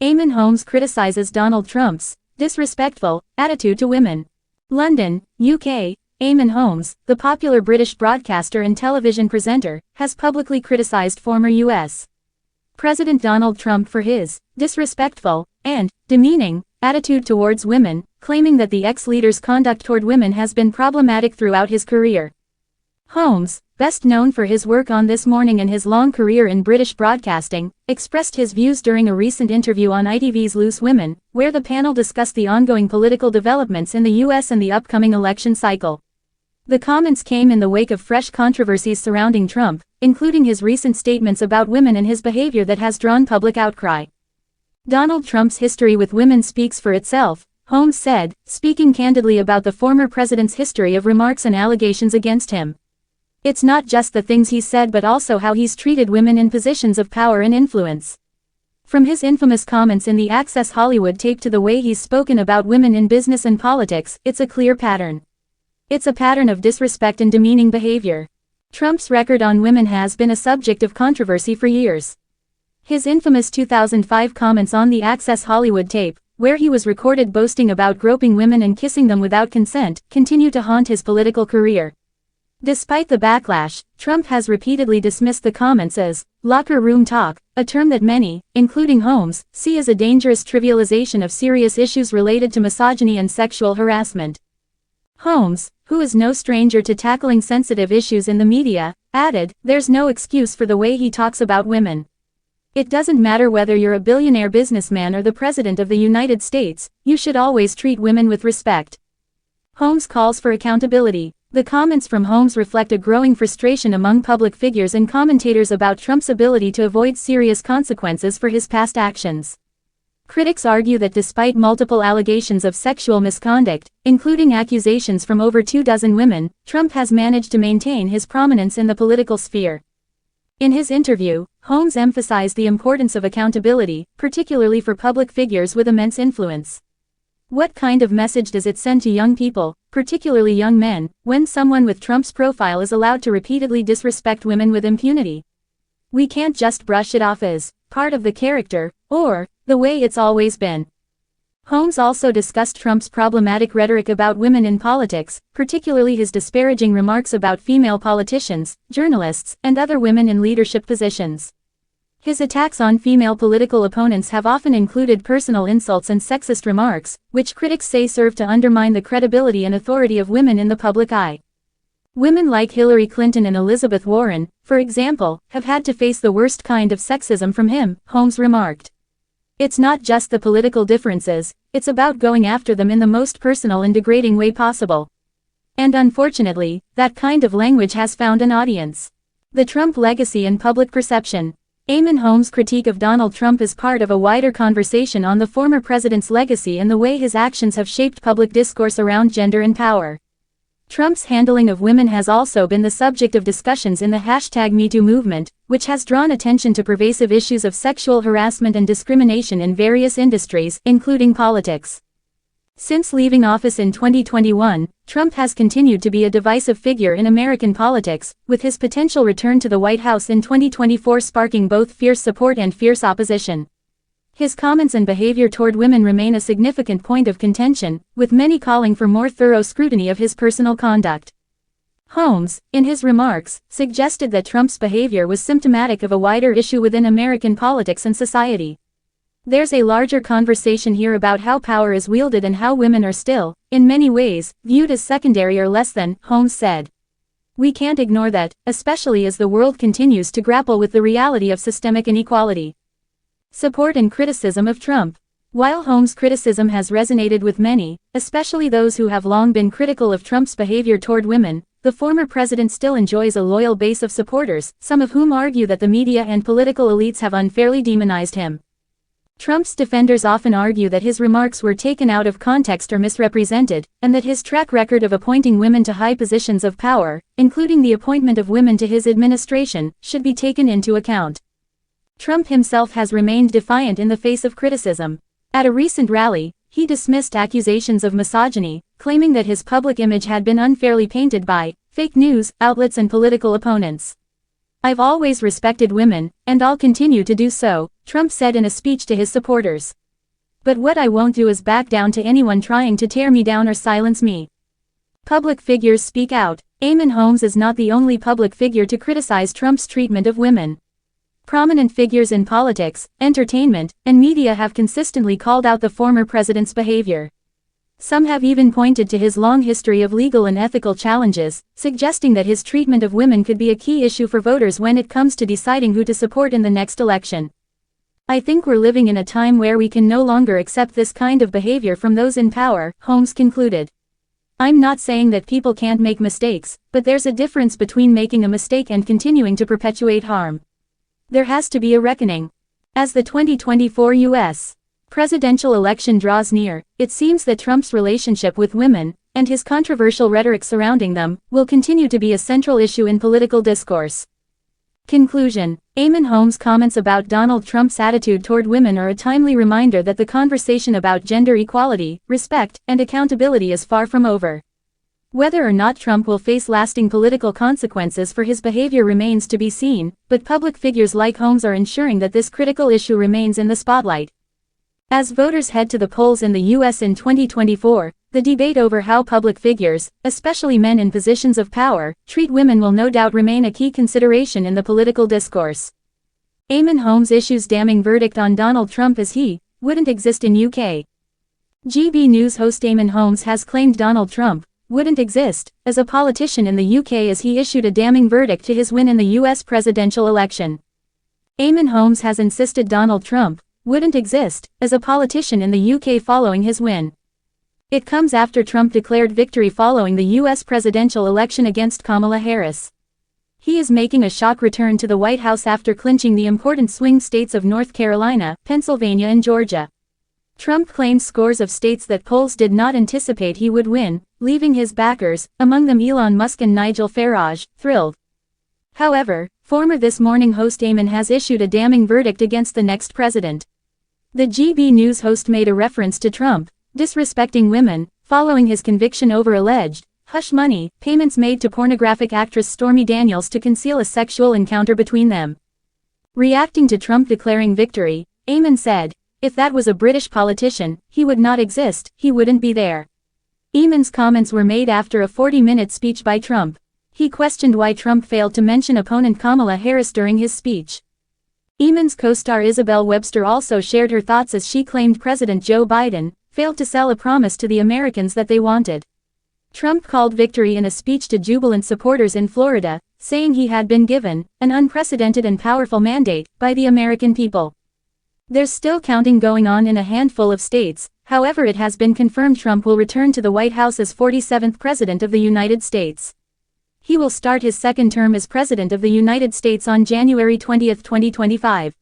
Eoin Holmes criticizes Donald Trump's disrespectful attitude to women. London, UK. Eoin Holmes, the popular British broadcaster and television presenter, has publicly criticized former U.S. President Donald Trump for his disrespectful and demeaning attitude towards women, claiming that the ex-leader's conduct toward women has been problematic throughout his career. Holmes, best known for his work on This Morning and his long career in British broadcasting, expressed his views during a recent interview on ITV's Loose Women, where the panel discussed the ongoing political developments in the U.S. and the upcoming election cycle. The comments came in the wake of fresh controversies surrounding Trump, including his recent statements about women and his behavior that has drawn public outcry. Donald Trump's history with women speaks for itself, Holmes said, speaking candidly about the former president's history of remarks and allegations against him. It's not just the things he's said but also how he's treated women in positions of power and influence. From his infamous comments in the Access Hollywood tape to the way he's spoken about women in business and politics, it's a clear pattern. It's a pattern of disrespect and demeaning behavior. Trump's record on women has been a subject of controversy for years. His infamous 2005 comments on the Access Hollywood tape, where he was recorded boasting about groping women and kissing them without consent, continue to haunt his political career. Despite the backlash, Trump has repeatedly dismissed the comments as locker room talk, a term that many, including Holmes, see as a dangerous trivialization of serious issues related to misogyny and sexual harassment. Holmes, who is no stranger to tackling sensitive issues in the media, added, "There's no excuse for the way he talks about women. It doesn't matter whether you're a billionaire businessman or the President of the United States, you should always treat women with respect." Holmes calls for accountability. The comments from Holmes reflect a growing frustration among public figures and commentators about Trump's ability to avoid serious consequences for his past actions. Critics argue that despite multiple allegations of sexual misconduct, including accusations from over 24 women, Trump has managed to maintain his prominence in the political sphere. In his interview, Holmes emphasized the importance of accountability, particularly for public figures with immense influence. What kind of message does it send to young people, particularly young men, when someone with Trump's profile is allowed to repeatedly disrespect women with impunity? We can't just brush it off as part of the character, or the way it's always been. Holmes also discussed Trump's problematic rhetoric about women in politics, particularly his disparaging remarks about female politicians, journalists, and other women in leadership positions. His attacks on female political opponents have often included personal insults and sexist remarks, which critics say serve to undermine the credibility and authority of women in the public eye. Women like Hillary Clinton and Elizabeth Warren, for example, have had to face the worst kind of sexism from him, Holmes remarked. It's not just the political differences, it's about going after them in the most personal and degrading way possible. And unfortunately, that kind of language has found an audience. The Trump legacy and public perception. Eoin Holmes' critique of Donald Trump is part of a wider conversation on the former president's legacy and the way his actions have shaped public discourse around gender and power. Trump's handling of women has also been the subject of discussions in the #MeToo movement, which has drawn attention to pervasive issues of sexual harassment and discrimination in various industries, including politics. Since leaving office in 2021, Trump has continued to be a divisive figure in American politics, with his potential return to the White House in 2024 sparking both fierce support and fierce opposition. His comments and behavior toward women remain a significant point of contention, with many calling for more thorough scrutiny of his personal conduct. Holmes, in his remarks, suggested that Trump's behavior was symptomatic of a wider issue within American politics and society. There's a larger conversation here about how power is wielded and how women are still, in many ways, viewed as secondary or less than, Holmes said. We can't ignore that, especially as the world continues to grapple with the reality of systemic inequality. Support and criticism of Trump. While Holmes' criticism has resonated with many, especially those who have long been critical of Trump's behavior toward women, the former president still enjoys a loyal base of supporters, some of whom argue that the media and political elites have unfairly demonized him. Trump's defenders often argue that his remarks were taken out of context or misrepresented, and that his track record of appointing women to high positions of power, including the appointment of women to his administration, should be taken into account. Trump himself has remained defiant in the face of criticism. At a recent rally, he dismissed accusations of misogyny, claiming that his public image had been unfairly painted by fake news outlets and political opponents. "I've always respected women, and I'll continue to do so," Trump said in a speech to his supporters. "But what I won't do is back down to anyone trying to tear me down or silence me." Public figures speak out. Eoin Holmes is not the only public figure to criticize Trump's treatment of women. Prominent figures in politics, entertainment, and media have consistently called out the former president's behavior. Some have even pointed to his long history of legal and ethical challenges, suggesting that his treatment of women could be a key issue for voters when it comes to deciding who to support in the next election. "I think we're living in a time where we can no longer accept this kind of behavior from those in power," Holmes concluded. "I'm not saying that people can't make mistakes, but there's a difference between making a mistake and continuing to perpetuate harm. There has to be a reckoning." As the 2024 U.S. presidential election draws near, it seems that Trump's relationship with women, and his controversial rhetoric surrounding them, will continue to be a central issue in political discourse. Conclusion: Eoin Holmes' comments about Donald Trump's attitude toward women are a timely reminder that the conversation about gender equality, respect, and accountability is far from over. Whether or not Trump will face lasting political consequences for his behavior remains to be seen, but public figures like Holmes are ensuring that this critical issue remains in the spotlight. As voters head to the polls in the U.S. in 2024, the debate over how public figures, especially men in positions of power, treat women will no doubt remain a key consideration in the political discourse. Eoin Holmes issues damning verdict on Donald Trump as he wouldn't exist in UK. GB News host Eoin Holmes has claimed Donald Trump wouldn't exist as a politician in the UK as he issued a damning verdict to his win in the US presidential election. Eoin Holmes has insisted Donald Trump wouldn't exist as a politician in the UK following his win. It comes after Trump declared victory following the US presidential election against Kamala Harris. He is making a shock return to the White House after clinching the important swing states of North Carolina, Pennsylvania and Georgia. Trump claimed scores of states that polls did not anticipate he would win, leaving his backers, among them Elon Musk and Nigel Farage, thrilled. However, former This Morning host Eoin has issued a damning verdict against the next president. The GB News host made a reference to Trump disrespecting women, following his conviction over alleged hush money payments made to pornographic actress Stormy Daniels to conceal a sexual encounter between them. Reacting to Trump declaring victory, Eoin said, "If that was a British politician, he would not exist, he wouldn't be there." Eamon's comments were made after a 40-minute speech by Trump. He questioned why Trump failed to mention opponent Kamala Harris during his speech. Eamon's co-star Isabel Webster also shared her thoughts as she claimed President Joe Biden failed to sell a promise to the Americans that they wanted. Trump called victory in a speech to jubilant supporters in Florida, saying he had been given an unprecedented and powerful mandate by the American people. There's still counting going on in a handful of states, however it has been confirmed Trump will return to the White House as 47th President of the United States. He will start his second term as President of the United States on January 20, 2025.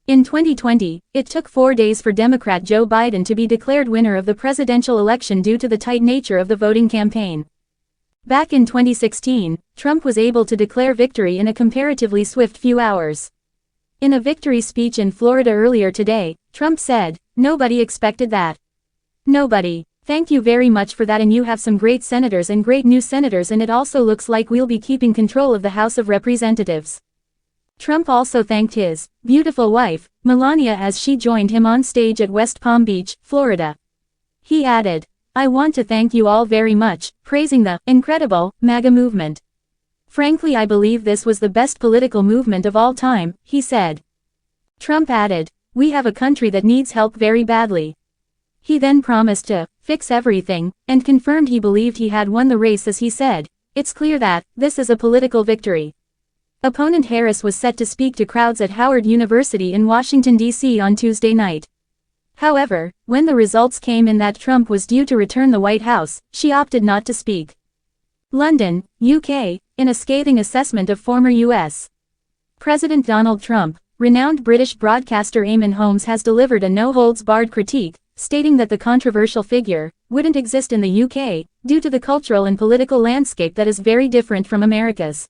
In 2020, it took 4 days for Democrat Joe Biden to be declared winner of the presidential election due to the tight nature of the voting campaign. Back in 2016, Trump was able to declare victory in a comparatively swift few hours. In a victory speech in Florida earlier today, Trump said, "Nobody expected that. Nobody. Thank you very much for that, and you have some great senators and great new senators, and it also looks like we'll be keeping control of the House of Representatives." Trump also thanked his beautiful wife, Melania, as she joined him on stage at West Palm Beach, Florida. He added, "I want to thank you all very much," praising the incredible MAGA movement. "Frankly, I believe this was the best political movement of all time," he said. Trump added, "We have a country that needs help very badly." He then promised to fix everything, and confirmed he believed he had won the race as he said, "It's clear that this is a political victory." Opponent Harris was set to speak to crowds at Howard University in Washington, D.C. on Tuesday night. However, when the results came in that Trump was due to return the White House, she opted not to speak. London, UK, in a scathing assessment of former U.S. President Donald Trump, renowned British broadcaster Eoin Holmes has delivered a no-holds-barred critique, stating that the controversial figure wouldn't exist in the UK, due to the cultural and political landscape that is very different from America's.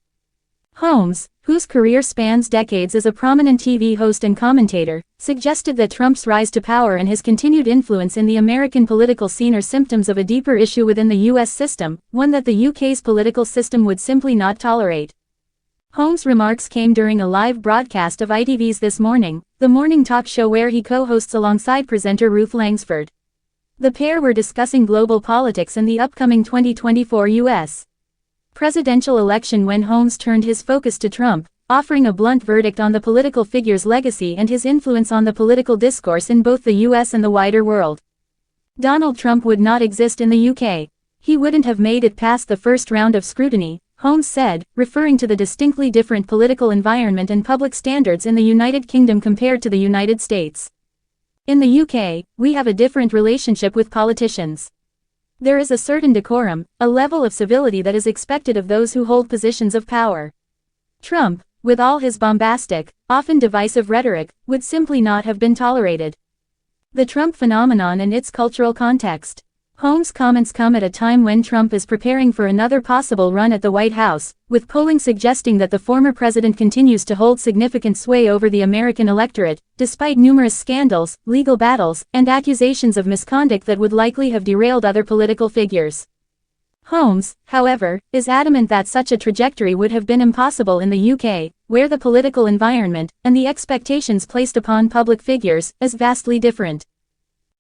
Holmes, whose career spans decades as a prominent TV host and commentator, suggested that Trump's rise to power and his continued influence in the American political scene are symptoms of a deeper issue within the U.S. system, one that the UK's political system would simply not tolerate. Holmes' remarks came during a live broadcast of ITV's This Morning, the morning talk show where he co-hosts alongside presenter Ruth Langsford. The pair were discussing global politics and the upcoming 2024 U.S. presidential election when Holmes turned his focus to Trump, offering a blunt verdict on the political figure's legacy and his influence on the political discourse in both the U.S. and the wider world. Donald Trump would not exist in the UK. He wouldn't have made it past the first round of scrutiny, Holmes said, referring to the distinctly different political environment and public standards in the United Kingdom compared to the United States. In the UK, we have a different relationship with politicians. There is a certain decorum, a level of civility that is expected of those who hold positions of power. Trump, with all his bombastic, often divisive rhetoric, would simply not have been tolerated. The Trump phenomenon and its cultural context. Holmes' comments come at a time when Trump is preparing for another possible run at the White House, with polling suggesting that the former president continues to hold significant sway over the American electorate, despite numerous scandals, legal battles, and accusations of misconduct that would likely have derailed other political figures. Holmes, however, is adamant that such a trajectory would have been impossible in the UK, where the political environment, and the expectations placed upon public figures, is vastly different.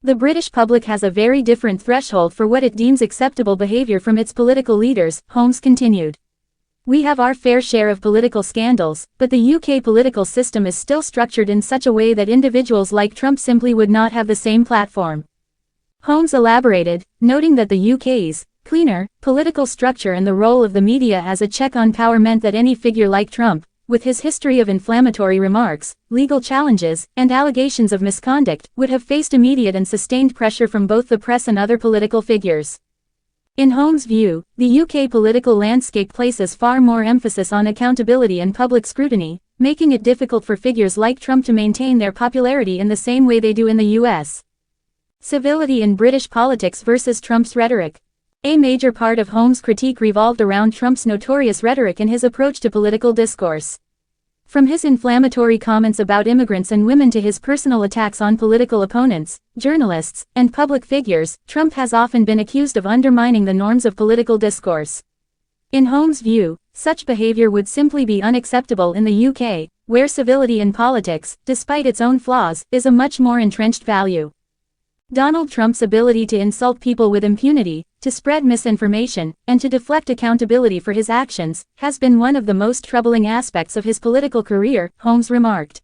The British public has a very different threshold for what it deems acceptable behavior from its political leaders, Holmes continued. We have our fair share of political scandals, but the UK political system is still structured in such a way that individuals like Trump simply would not have the same platform. Holmes elaborated, noting that the UK's cleaner political structure and the role of the media as a check on power meant that any figure like Trump, with his history of inflammatory remarks, legal challenges, and allegations of misconduct, would have faced immediate and sustained pressure from both the press and other political figures. In Holmes' view, the UK political landscape places far more emphasis on accountability and public scrutiny, making it difficult for figures like Trump to maintain their popularity in the same way they do in the US. Civility in British politics versus Trump's rhetoric. A major part of Holmes' critique revolved around Trump's notorious rhetoric and his approach to political discourse. From his inflammatory comments about immigrants and women to his personal attacks on political opponents, journalists, and public figures, Trump has often been accused of undermining the norms of political discourse. In Holmes' view, such behavior would simply be unacceptable in the UK, where civility in politics, despite its own flaws, is a much more entrenched value. Donald Trump's ability to insult people with impunity, to spread misinformation, and to deflect accountability for his actions, has been one of the most troubling aspects of his political career, Holmes remarked.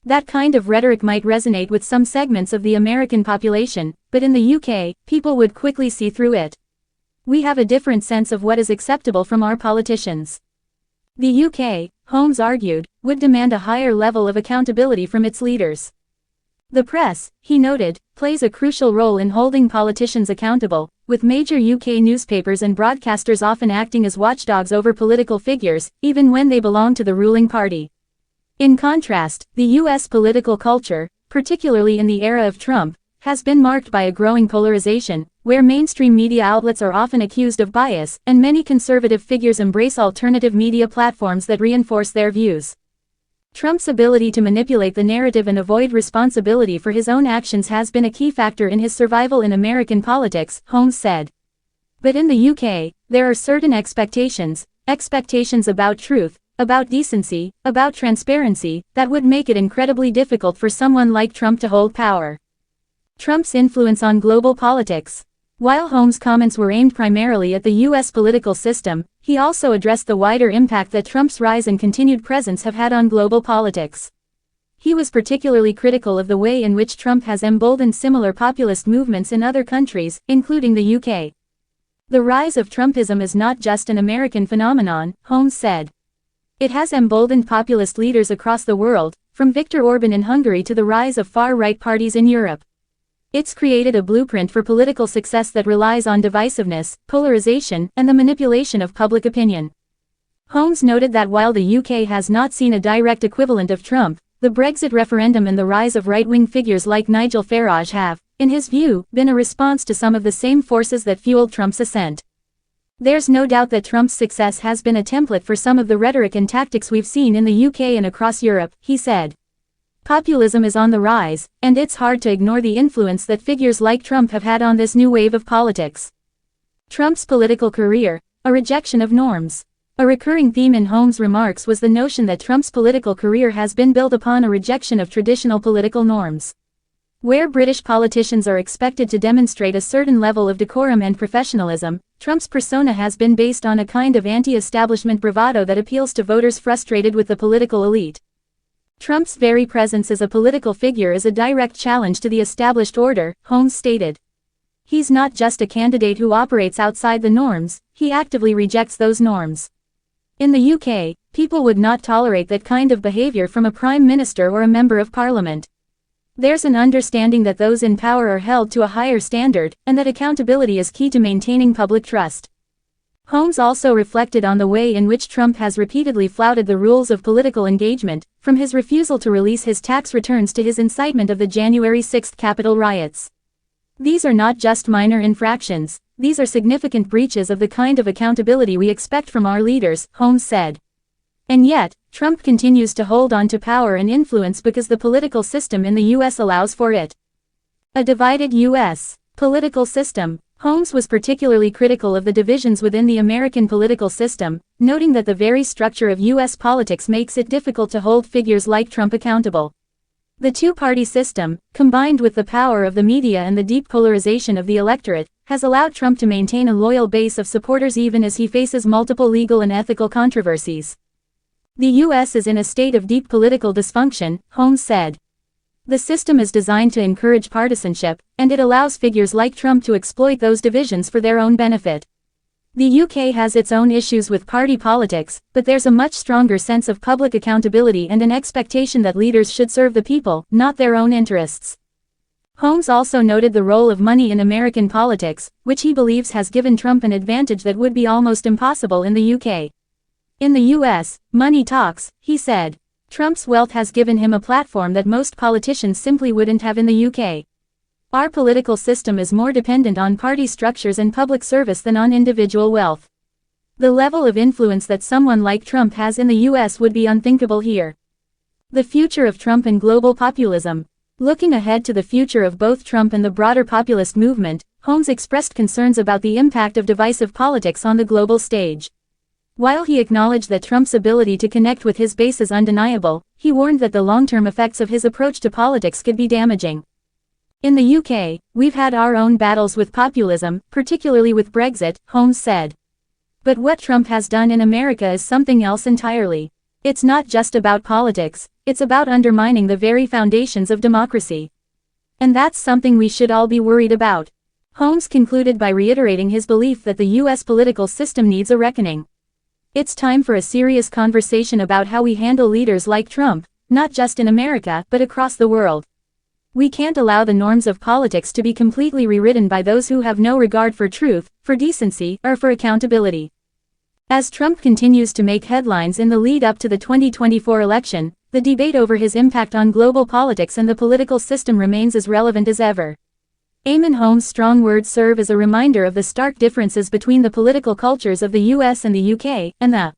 That kind of rhetoric might resonate with some segments of the American population, but in the UK, people would quickly see through it. We have a different sense of what is acceptable from our politicians. The UK, Holmes argued, would demand a higher level of accountability from its leaders. The press, he noted, plays a crucial role in holding politicians accountable, with major UK newspapers and broadcasters often acting as watchdogs over political figures, even when they belong to the ruling party. In contrast, the US political culture, particularly in the era of Trump, has been marked by a growing polarization, where mainstream media outlets are often accused of bias, and many conservative figures embrace alternative media platforms that reinforce their views. Trump's ability to manipulate the narrative and avoid responsibility for his own actions has been a key factor in his survival in American politics, Holmes said. But in the UK, there are certain expectations about truth, about decency, about transparency, that would make it incredibly difficult for someone like Trump to hold power. Trump's influence on global politics. While Holmes' comments were aimed primarily at the U.S. political system, he also addressed the wider impact that Trump's rise and continued presence have had on global politics. He was particularly critical of the way in which Trump has emboldened similar populist movements in other countries, including the UK. The rise of Trumpism is not just an American phenomenon, Holmes said. It has emboldened populist leaders across the world, from Viktor Orban in Hungary to the rise of far-right parties in Europe. It's created a blueprint for political success that relies on divisiveness, polarization, and the manipulation of public opinion. Holmes noted that while the UK has not seen a direct equivalent of Trump, the Brexit referendum and the rise of right-wing figures like Nigel Farage have, in his view, been a response to some of the same forces that fueled Trump's ascent. There's no doubt that Trump's success has been a template for some of the rhetoric and tactics we've seen in the UK and across Europe, he said. Populism is on the rise, and it's hard to ignore the influence that figures like Trump have had on this new wave of politics. Trump's political career, a rejection of norms. A recurring theme in Holmes' remarks was the notion that Trump's political career has been built upon a rejection of traditional political norms. Where British politicians are expected to demonstrate a certain level of decorum and professionalism, Trump's persona has been based on a kind of anti-establishment bravado that appeals to voters frustrated with the political elite. Trump's very presence as a political figure is a direct challenge to the established order, Holmes stated. He's not just a candidate who operates outside the norms, he actively rejects those norms. In the UK, people would not tolerate that kind of behavior from a Prime Minister or a Member of Parliament. There's an understanding that those in power are held to a higher standard, and that accountability is key to maintaining public trust. Holmes also reflected on the way in which Trump has repeatedly flouted the rules of political engagement, from his refusal to release his tax returns to his incitement of the January 6 Capitol riots. These are not just minor infractions, these are significant breaches of the kind of accountability we expect from our leaders, Holmes said. And yet, Trump continues to hold on to power and influence because the political system in the U.S. allows for it. A divided U.S. political system. Holmes was particularly critical of the divisions within the American political system, noting that the very structure of U.S. politics makes it difficult to hold figures like Trump accountable. The two-party system, combined with the power of the media and the deep polarization of the electorate, has allowed Trump to maintain a loyal base of supporters even as he faces multiple legal and ethical controversies. The U.S. is in a state of deep political dysfunction, Holmes said. The system is designed to encourage partisanship, and it allows figures like Trump to exploit those divisions for their own benefit. The UK has its own issues with party politics, but there's a much stronger sense of public accountability and an expectation that leaders should serve the people, not their own interests. Holmes also noted the role of money in American politics, which he believes has given Trump an advantage that would be almost impossible in the UK. In the US, money talks, he said. Trump's wealth has given him a platform that most politicians simply wouldn't have in the UK. Our political system is more dependent on party structures and public service than on individual wealth. The level of influence that someone like Trump has in the US would be unthinkable here. The future of Trump and global populism. Looking ahead to the future of both Trump and the broader populist movement, Holmes expressed concerns about the impact of divisive politics on the global stage. While he acknowledged that Trump's ability to connect with his base is undeniable, he warned that the long-term effects of his approach to politics could be damaging. In the UK, we've had our own battles with populism, particularly with Brexit, Holmes said. But what Trump has done in America is something else entirely. It's not just about politics, it's about undermining the very foundations of democracy. And that's something we should all be worried about. Holmes concluded by reiterating his belief that the US political system needs a reckoning. It's time for a serious conversation about how we handle leaders like Trump, not just in America, but across the world. We can't allow the norms of politics to be completely rewritten by those who have no regard for truth, for decency, or for accountability. As Trump continues to make headlines in the lead-up to the 2024 election, the debate over his impact on global politics and the political system remains as relevant as ever. Eoin Holmes' strong words serve as a reminder of the stark differences between the political cultures of the US and the UK, and the